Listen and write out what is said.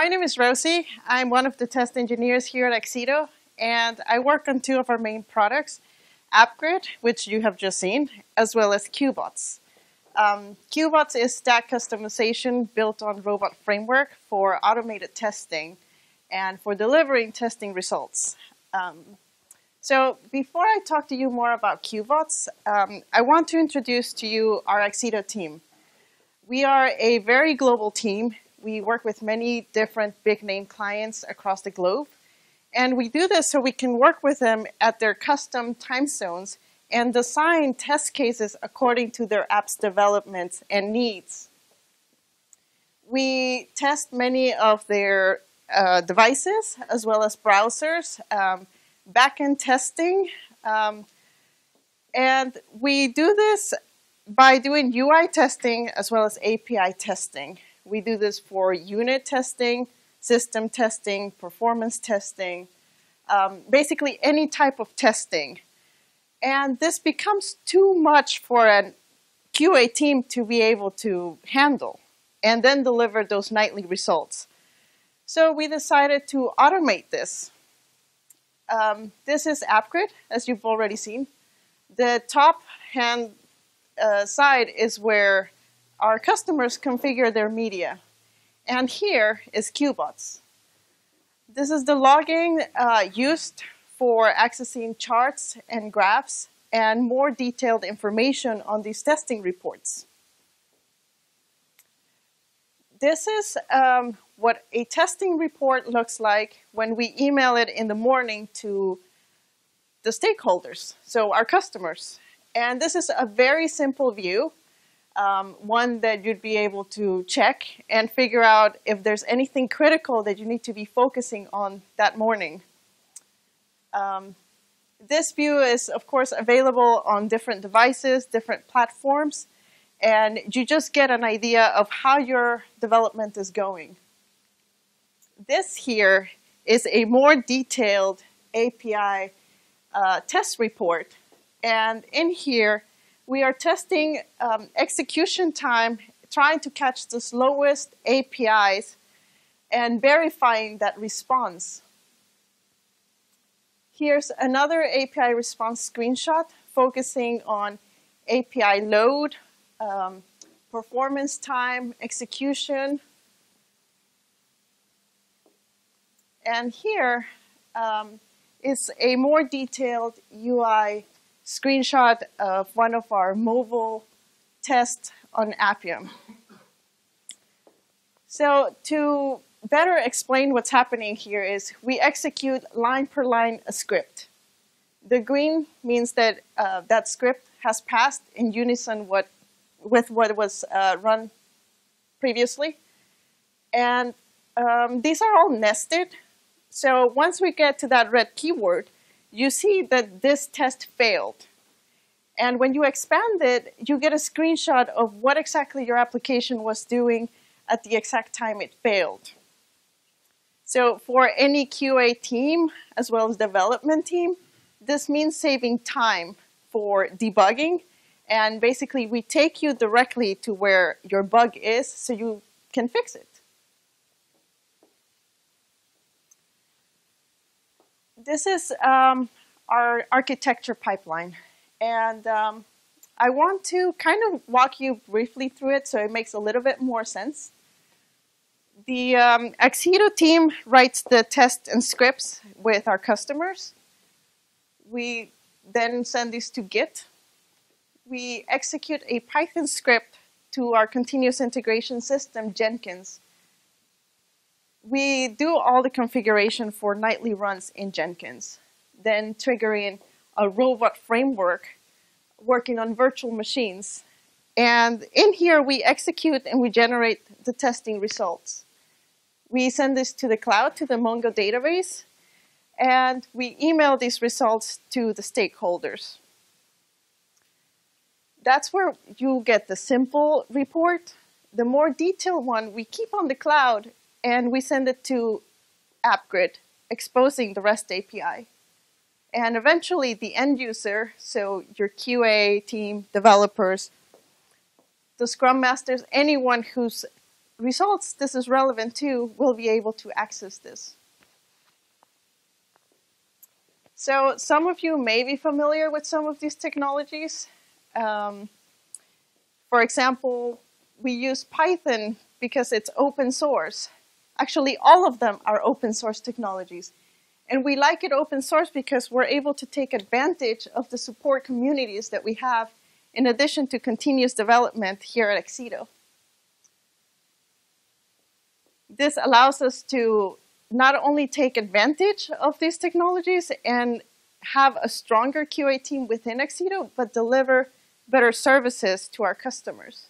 My name is Rosy. I'm one of the test engineers here at Accedo, and I work on two of our main products, AppGrid, which you have just seen, as well as QBOTS. QBOTS is stack customization built on robot framework for automated testing and for delivering testing results. So before I talk to you more about QBOTS, I want to introduce to you our Accedo team. We are a very global team. We work with many different big name clients across the globe. And we do this so we can work with them at their custom time zones and design test cases according to their app's development and needs. We test many of their devices as well as browsers, backend testing, and we do this by doing UI testing as well as API testing. We do this for unit testing, system testing, performance testing, basically any type of testing. And this becomes too much for a QA team to be able to handle and then deliver those nightly results. So we decided to automate this. This is AppGrid, as you've already seen. The top hand side is where our customers configure their media. And here is QBOTS. This is the logging used for accessing charts and graphs and more detailed information on these testing reports. This is what a testing report looks like when we email it in the morning to the stakeholders, so our customers. And this is a very simple view, one that you'd be able to check and figure out if there's anything critical that you need to be focusing on that morning. This view is, of course, available on different devices, different platforms, and you just get an idea of how your development is going. This here is a more detailed API test report. And in here, we are testing execution time, trying to catch the slowest APIs and verifying that response. Here's another API response screenshot focusing on API load, performance time, execution. And here is a more detailed UI screenshot of one of our mobile tests on Appium. So to better explain what's happening here is we execute line per line a script. The green means that that script has passed in unison with what was run previously. And these are all nested. So once we get to that red keyword, you see that this test failed. And when you expand it, you get a screenshot of what exactly your application was doing at the exact time it failed. So for any QA team, as well as development team, this means saving time for debugging. And basically, we take you directly to where your bug is so you can fix it. This is our architecture pipeline. And I want to kind of walk you briefly through it so it makes a little bit more sense. The Accedo team writes the tests and scripts with our customers. We then send these to Git. We execute a Python script to our continuous integration system, Jenkins. We do all the configuration for nightly runs in Jenkins, then triggering a robot framework working on virtual machines. And in here, we execute and we generate the testing results. We send this to the cloud, to the Mongo database, and we email these results to the stakeholders. That's where you get the simple report. The more detailed one, we keep on the cloud, and we send it to AppGrid, exposing the REST API. And eventually, the end user, so your QA team, developers, the Scrum Masters, anyone who's results this is relevant to will be able to access this. So some of you may be familiar with some of these technologies. For example, we use Python because it's open source. Actually, all of them are open source technologies. And we like it open source because we're able to take advantage of the support communities that we have in addition to continuous development here at Accedo. This allows us to not only take advantage of these technologies and have a stronger QA team within Accedo, but deliver better services to our customers.